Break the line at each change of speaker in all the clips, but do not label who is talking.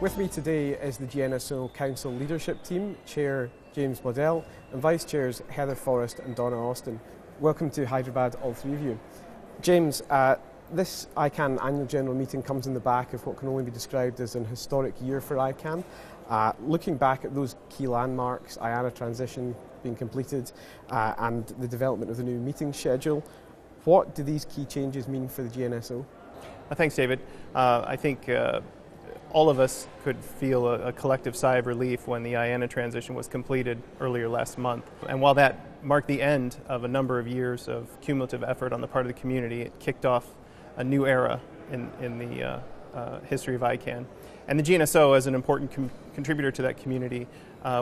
With me today is the GNSO Council Leadership Team, Chair James Waddell and Vice Chairs Heather Forrest and Donna Austin. Welcome to Hyderabad, all three of you. James, this ICANN annual general meeting comes in the back of what can only be described as an historic year for ICANN. Looking back at those key landmarks, IANA transition being completed and the development of the new meeting schedule, what do these key changes mean for the GNSO?
Thanks, David. I think all of us could feel a collective sigh of relief when the IANA transition was completed earlier last month. And while that marked the end of a number of years of cumulative effort on the part of the community, it kicked off a new era in the history of ICANN. And the GNSO, as an important contributor to that community,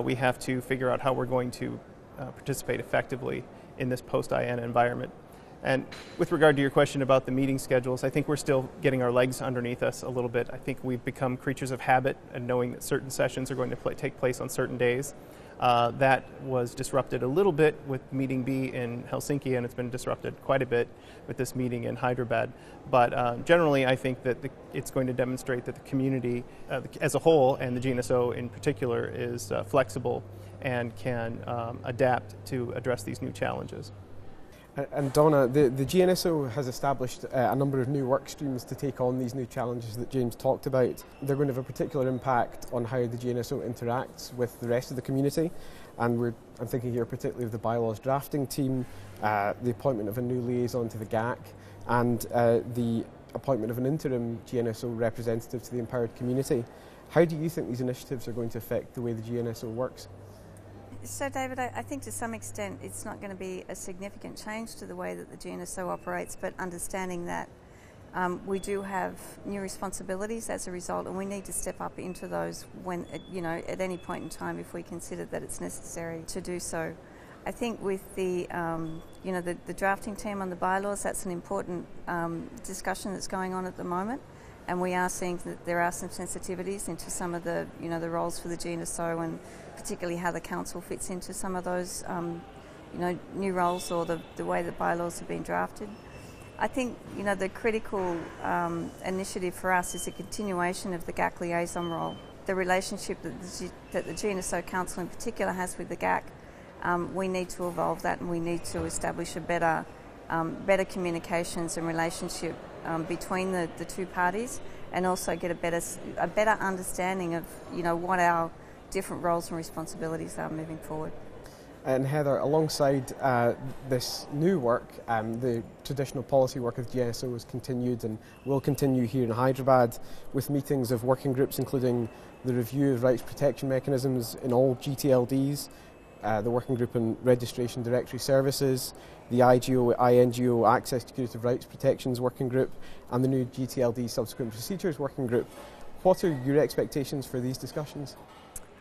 we have to figure out how we're going to participate effectively in this post-IANA environment. And with regard to your question about the meeting schedules, I think we're still getting our legs underneath us a little bit. I think we've become creatures of habit and knowing that certain sessions are going to take place on certain days. That was disrupted a little bit with meeting B in Helsinki, and it's been disrupted quite a bit with this meeting in Hyderabad. But generally, I think that it's going to demonstrate that the community as a whole, and the GNSO in particular, is flexible and can adapt to address these new challenges.
And Donna, the GNSO has established a number of new work streams to take on these new challenges that James talked about. They're going to have a particular impact on how the GNSO interacts with the rest of the community. And I'm thinking here particularly of the bylaws drafting team, the appointment of a new liaison to the GAC, and the appointment of an interim GNSO representative to the empowered community. How do you think these initiatives are going to affect the way the GNSO works?
So, David, I think to some extent it's not going to be a significant change to the way that the GNSO operates, but understanding that we do have new responsibilities as a result, and we need to step up into those when, at any point in time if we consider that it's necessary to do so. I think with the drafting team on the bylaws, that's an important discussion that's going on at the moment. And we are seeing that there are some sensitivities into some of the, the roles for the GNSO, and particularly how the council fits into some of those, new roles, or the way the bylaws have been drafted. I think, the critical initiative for us is a continuation of the GAC liaison role. The relationship that the GNSO Council in particular has with the GAC, we need to evolve that, and we need to establish a better communications and relationship between the two parties, and also get a better understanding of what our different roles and responsibilities are moving forward.
And Heather, alongside this new work, the traditional policy work of the GNSO has continued and will continue here in Hyderabad with meetings of working groups, including the review of rights protection mechanisms in all GTLDs, the Working Group on Registration Directory Services, the INGO Access to Curative Rights Protections Working Group, and the new GTLD Subsequent Procedures Working Group. What are your expectations for these discussions?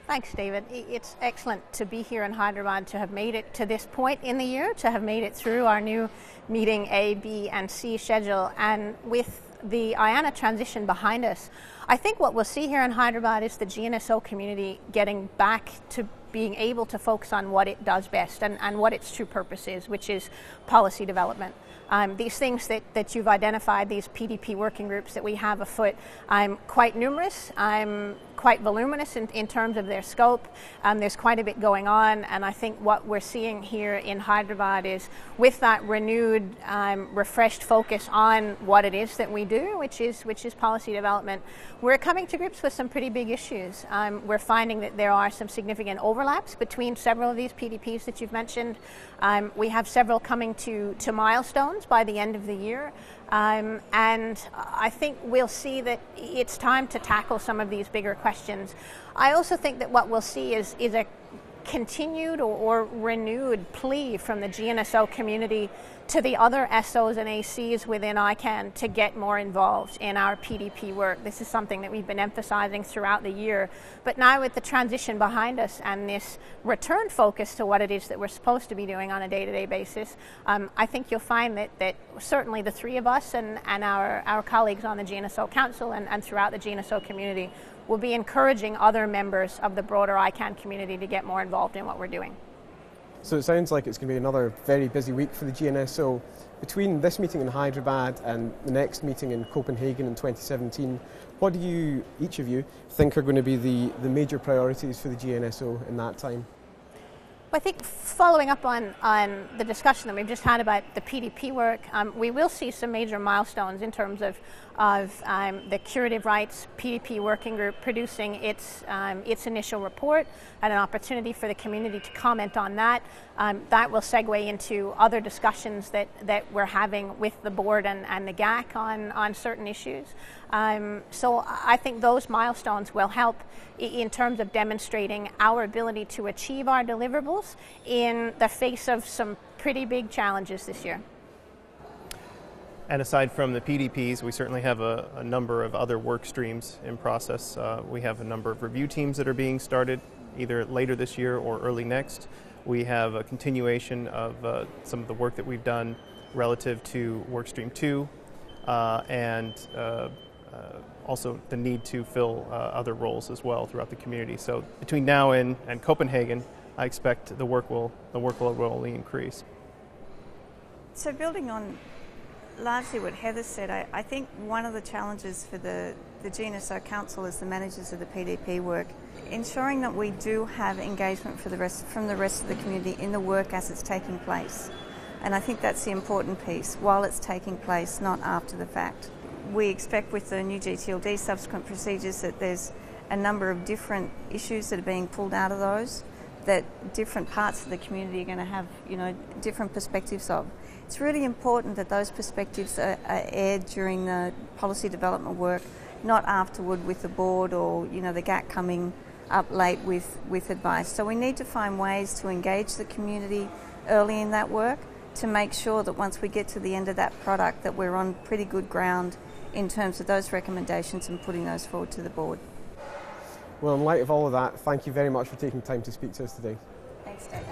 Thanks, David. It's excellent to be here in Hyderabad, to have made it to this point in the year, to have made it through our new meeting A, B, and C schedule. And with the IANA transition behind us, I think what we'll see here in Hyderabad is the GNSO community getting back to being able to focus on what it does best and what its true purpose is, which is policy development. These things that you've identified, these PDP working groups that we have afoot, quite numerous, quite voluminous in terms of their scope. There's quite a bit going on, and I think what we're seeing here in Hyderabad is, with that renewed, refreshed focus on what it is that we do, which is policy development, we're coming to grips with some pretty big issues. We're finding that there are some significant overlaps between several of these PDPs that you've mentioned. We have several coming to milestones by the end of the year. And I think we'll see that it's time to tackle some of these bigger questions. I also think that what we'll see is a continued or renewed plea from the GNSO community to the other SOs and ACs within ICANN to get more involved in our PDP work. This is something that we've been emphasizing throughout the year. But now, with the transition behind us and this return focus to what it is that we're supposed to be doing on a day-to-day basis, I think you'll find that certainly the three of us and our colleagues on the GNSO Council and throughout the GNSO community will be encouraging other members of the broader ICANN community to get more involved in what we're doing.
So it sounds like it's going to be another very busy week for the GNSO. Between this meeting in Hyderabad and the next meeting in Copenhagen in 2017, what do you, each of you, think are going to be the major priorities for the GNSO in that time?
Well, I think following up on the discussion that we've just had about the PDP work, we will see some major milestones in terms of the curative rights PDP working group producing its initial report and an opportunity for the community to comment on that. That will segue into other discussions that we're having with the board and the GAC on certain issues. So I think those milestones will help in terms of demonstrating our ability to achieve our deliverables in the face of some pretty big challenges this year.
And aside from the PDPs, we certainly have a number of other work streams in process. We have a number of review teams that are being started either later this year or early next. We have a continuation of some of the work that we've done relative to Workstream 2 and also the need to fill other roles as well throughout the community. So between now and Copenhagen, I expect the workload will only increase.
So building on largely what Heather said, I think one of the challenges for the GNSO Council as the managers of the PDP work, ensuring that we do have engagement from the rest of the community in the work as it's taking place. And I think that's the important piece, while it's taking place, not after the fact. We expect with the new GTLD subsequent procedures that there's a number of different issues that are being pulled out of those, that different parts of the community are going to have, different perspectives of. It's really important that those perspectives are aired during the policy development work, not afterward with the board or, the GAC coming up late with advice. So we need to find ways to engage the community early in that work to make sure that once we get to the end of that product that we're on pretty good ground in terms of those recommendations and putting those forward to the board.
Well, in light of all of that, thank you very much for taking time to speak to us today.
Thanks, David.